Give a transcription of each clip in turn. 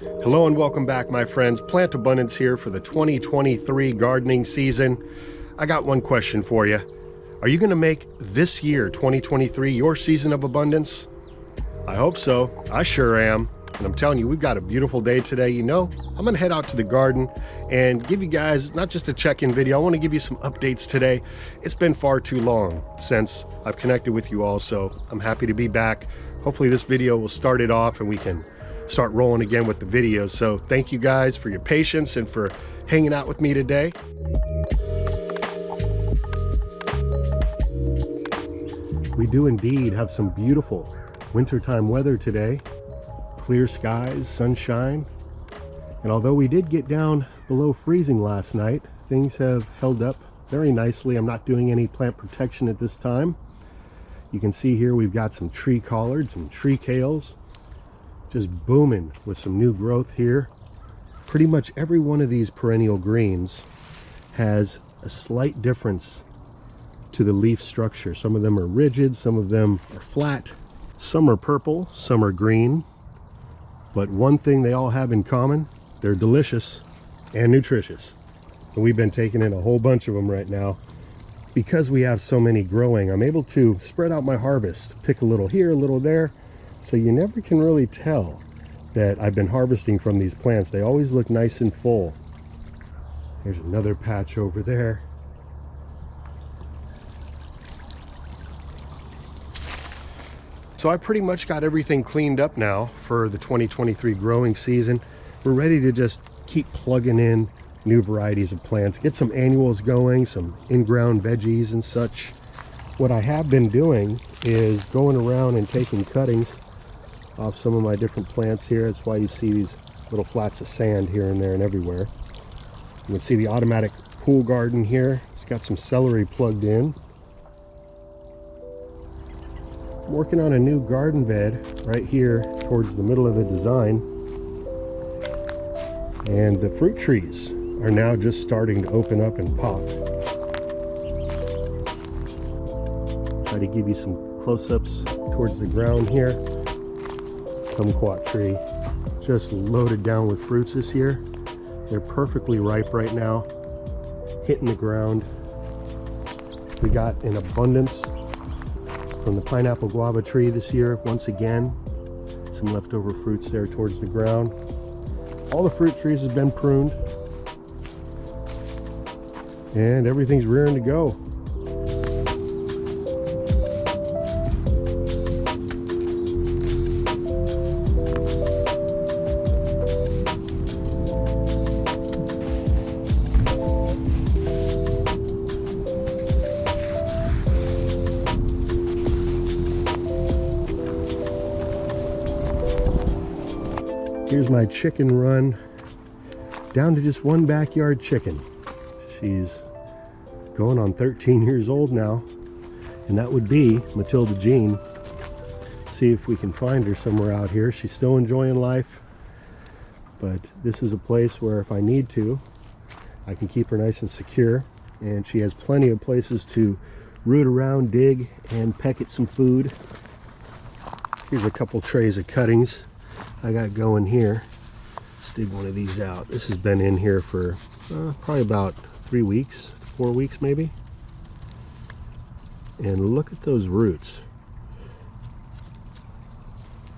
Hello and welcome back, my friends. Plant Abundance here for the 2023 gardening season. I got one question for you. Are you going to make this year, 2023, your season of abundance? I hope so. I sure am. And I'm telling you, we've got a beautiful day today. You know, I'm going to head out to the garden and give you guys not just a check-in video. I want to give you some updates today. It's been far too long since I've connected with you all, so I'm happy to be back. Hopefully this video will start it off and we can start rolling again with the videos. So thank you guys for your patience and for hanging out with me today. We do indeed have some beautiful wintertime weather today. Clear skies, sunshine, and although we did get down below freezing last night, things have held up very nicely. I'm not doing any plant protection at this time. You can see here we've got some tree collards and tree kales just booming with some new growth here. Pretty much every one of these perennial greens has a slight difference to the leaf structure. Some of them are rigid, some of them are flat, some are purple, some are green. But one thing they all have in common, they're delicious and nutritious. And we've been taking in a whole bunch of them right now. Because we have so many growing, I'm able to spread out my harvest, pick a little here, a little there. So you never can really tell that I've been harvesting from these plants. They always look nice and full. There's another patch over there. So I pretty much got everything cleaned up now for the 2023 growing season. We're ready to just keep plugging in new varieties of plants, get some annuals going, some in-ground veggies and such. What I have been doing is going around and taking cuttings off some of my different plants here. That's why you see these little flats of sand here and there and everywhere. You can see the automatic pool garden here. It's got some celery plugged in. I'm working on a new garden bed right here towards the middle of the design, and the fruit trees are now just starting to open up and pop. Try to give you some close-ups towards the ground here. Kumquat tree just loaded down with fruits this year. They're perfectly ripe right now, hitting the ground. We got an abundance from the pineapple guava tree this year once again. Some leftover fruits there towards the ground. All the fruit trees have been pruned and everything's rearing to go. Here's my chicken run down to just one backyard chicken. She's going on 13 years old now, and that would be Matilda Jean. See if we can find her somewhere out here. She's still enjoying life, but this is a place where if I need to, I can keep her nice and secure, and she has plenty of places to root around, dig, and peck at some food. Here's a couple trays of cuttings I got going here. Let's dig one of these out. This has been in here for probably about 3 weeks, 4 weeks maybe. And look at those roots.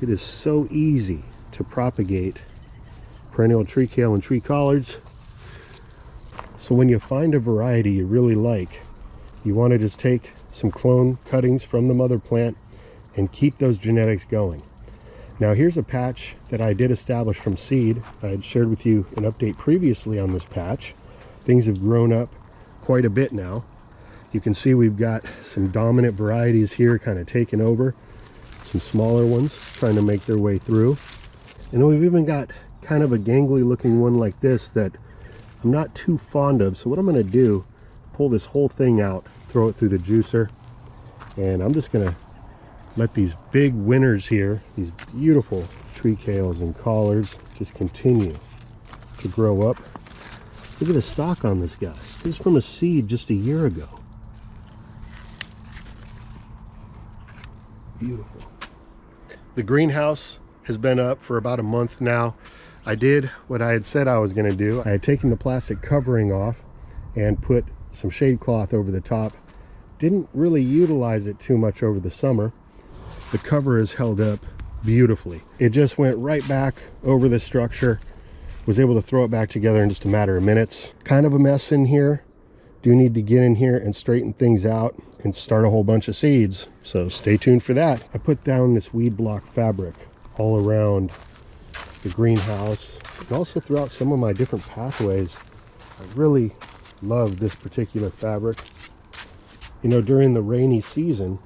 It is so easy to propagate perennial tree kale and tree collards. So when you find a variety you really like, you want to just take some clone cuttings from the mother plant and keep those genetics going. Now here's a patch that I did establish from seed. I had shared with you an update previously on this patch. Things have grown up quite a bit now. You can see we've got some dominant varieties here kind of taking over. Some smaller ones trying to make their way through. And we've even got kind of a gangly looking one like this that I'm not too fond of. So what I'm going to do, pull this whole thing out, throw it through the juicer, and I'm just going to let these big winners here, these beautiful tree kales and collards, just continue to grow up. Look at the stalk on this guy. This is from a seed just a year ago. Beautiful. The greenhouse has been up for about a month now. I did what I had said I was going to do. I had taken the plastic covering off and put some shade cloth over the top. Didn't really utilize it too much over the summer. The cover is held up beautifully. It just went right back over the structure. Was able to throw it back together in just a matter of minutes. Kind of a mess in here. Do need to get in here and straighten things out and start a whole bunch of seeds. So stay tuned for that. I put down this weed block fabric all around the greenhouse and also throughout some of my different pathways. I really love this particular fabric. You know, during the rainy season,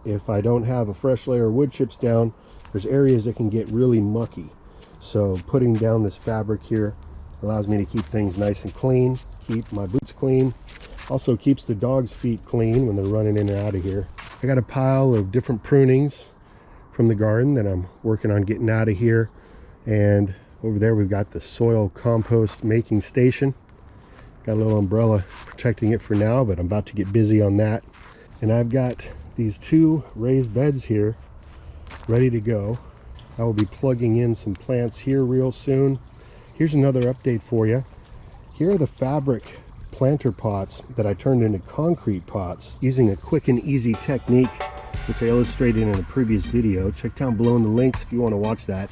if I don't have a fresh layer of wood chips down, there's areas that can get really mucky. So putting down this fabric here allows me to keep things nice and clean, keep my boots clean, also keeps the dogs' feet clean when they're running in and out of here. I got a pile of different prunings from the garden that I'm working on getting out of here. And over there we've got the soil compost making station. Got a little umbrella protecting it for now, but I'm about to get busy on that. And I've got these 2 raised beds here ready to go. I will be plugging in some plants here real soon. Here's another update for you. Here are the fabric planter pots that I turned into concrete pots using a quick and easy technique, which I illustrated in a previous video. Check down below in the links if you want to watch that.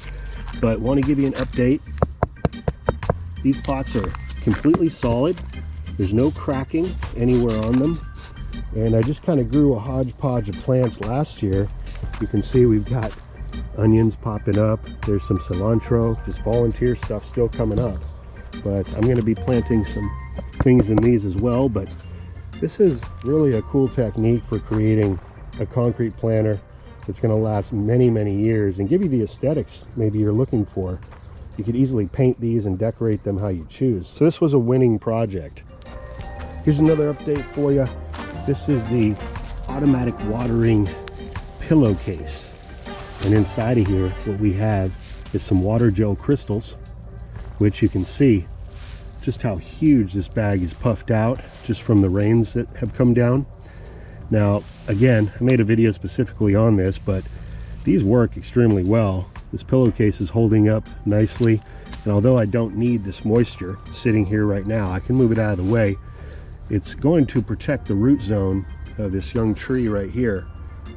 But want to give you an update. These pots are completely solid. There's no cracking anywhere on them. And I just kind of grew a hodgepodge of plants last year. You can see we've got onions popping up. There's some cilantro, just volunteer stuff still coming up. But I'm going to be planting some things in these as well. But this is really a cool technique for creating a concrete planter that's going to last many, many years and give you the aesthetics maybe you're looking for. You could easily paint these and decorate them how you choose. So this was a winning project. Here's another update for you. This is the automatic watering pillowcase. And inside of here, what we have is some water gel crystals, which you can see just how huge this bag is puffed out just from the rains that have come down. Now, again, I made a video specifically on this, but these work extremely well. This pillowcase is holding up nicely. And although I don't need this moisture sitting here right now, I can move it out of the way. It's going to protect the root zone of this young tree right here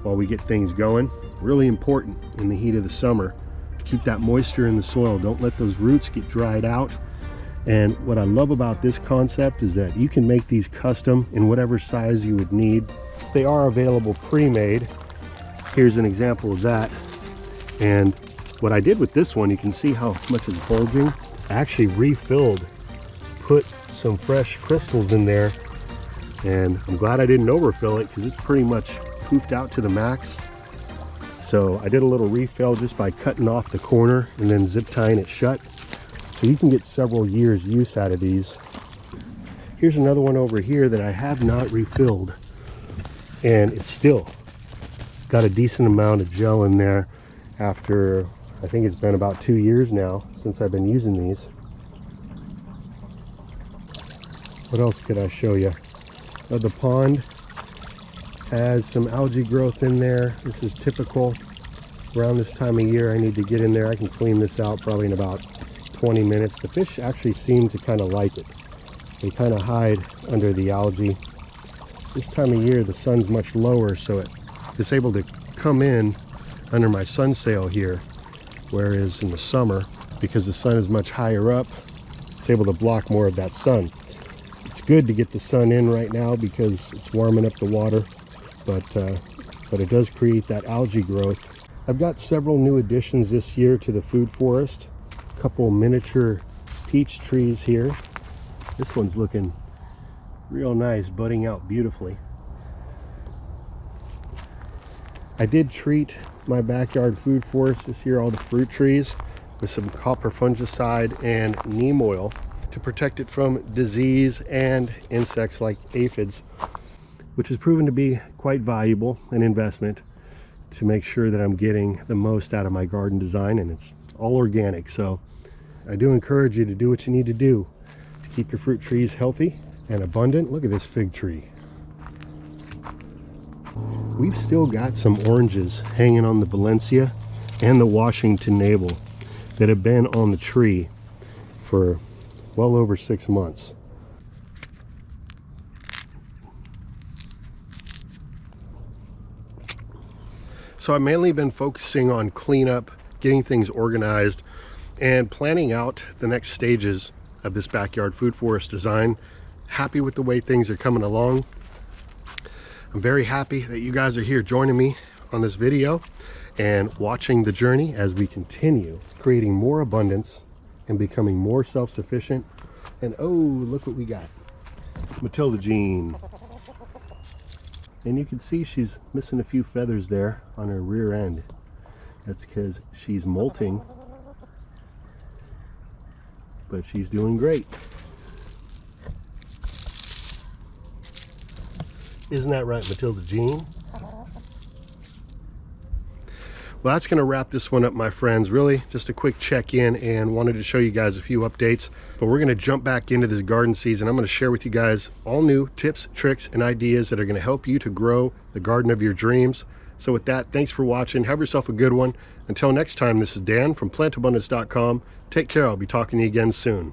while we get things going. Really important in the heat of the summer to keep that moisture in the soil. Don't let those roots get dried out. And what I love about this concept is that you can make these custom in whatever size you would need. They are available pre-made. Here's an example of that. And what I did with this one, you can see how much it's bulging. I actually refilled, put some fresh crystals in there, and I'm glad I didn't overfill it because it's pretty much poofed out to the max. So I did a little refill just by cutting off the corner and then zip tying it shut. So you can get several years use out of these. Here's another one over here that I have not refilled, and it's still got a decent amount of gel in there after, I think it's been about 2 years now since I've been using these. What else could I show you? The pond has some algae growth in there. This is typical around this time of year. I need to get in there. I can clean this out probably in about 20 minutes. The fish actually seem to kind of like it. They kind of hide under the algae. This time of year the sun's much lower, so it's able to come in under my sun sail here, whereas in the summer, because the sun is much higher up, it's able to block more of that sun. It's good to get the sun in right now because it's warming up the water, but it does create that algae growth. I've got several new additions this year to the food forest. A couple miniature peach trees here. This one's looking real nice, budding out beautifully. I did treat my backyard food forest this year, all the fruit trees, with some copper fungicide and neem oil to protect it from disease and insects like aphids, which has proven to be quite valuable, an investment to make sure that I'm getting the most out of my garden design, and it's all organic. So I do encourage you to do what you need to do to keep your fruit trees healthy and abundant. Look at this fig tree. We've still got some oranges hanging on the Valencia and the Washington navel that have been on the tree for well over 6 months. So I've mainly been focusing on cleanup, getting things organized, and planning out the next stages of this backyard food forest design. Happy with the way things are coming along. I'm very happy that you guys are here joining me on this video and watching the journey as we continue creating more abundance and becoming more self-sufficient. And oh, look what we got. 𝗙𝗿𝗃𝗿𝗁. And you can see she's missing a few feathers there on her rear end. That's because she's molting, but she's doing great. Isn't that right, 𝗙𝗿𝗃𝗿𝗁? Well, that's going to wrap this one up, my friends. Really just a quick check-in, and wanted to show you guys a few updates. But we're going to jump back into this garden season. I'm going to share with you guys all new tips, tricks, and ideas that are going to help you to grow the garden of your dreams. So with that, thanks for watching. Have yourself a good one. Until next time, this is Dan from PlantAbundance.com. Take care. I'll be talking to you again soon.